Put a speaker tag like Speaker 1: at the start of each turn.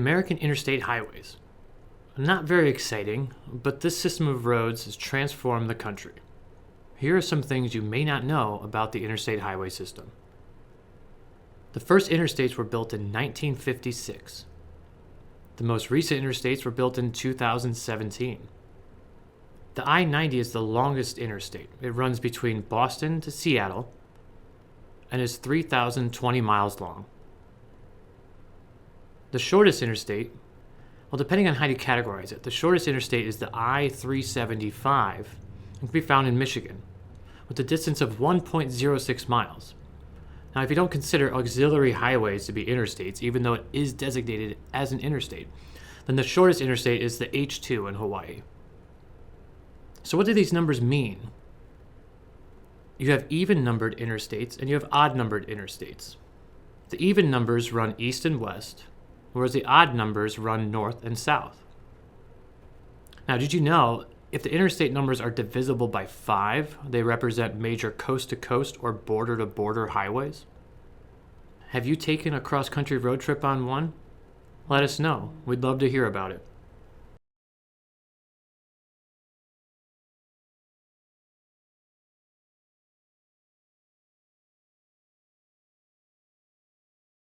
Speaker 1: American interstate highways. Not very exciting, but this system of roads has transformed the country. Here are some things you may not know about the interstate highway system. The first interstates were built in 1956. The most recent interstates were built in 2017. The I-90 is the longest interstate. It runs between Boston to Seattle and is 3,020 miles long. The shortest interstate, well, depending on how you categorize it, the shortest interstate is the I-375 and can be found in Michigan with a distance of 1.06 miles. Now, if you don't consider auxiliary highways to be interstates, even though it is designated as an interstate, then the shortest interstate is the H2 in Hawaii. So what do these numbers mean? You have even-numbered interstates and you have odd-numbered interstates. The even numbers run east and west, whereas the odd numbers run north and south. Now, did you know if the interstate numbers are divisible by 5, they represent major coast-to-coast or border-to-border highways? Have you taken a cross-country road trip on one? Let us know. We'd love to hear about it.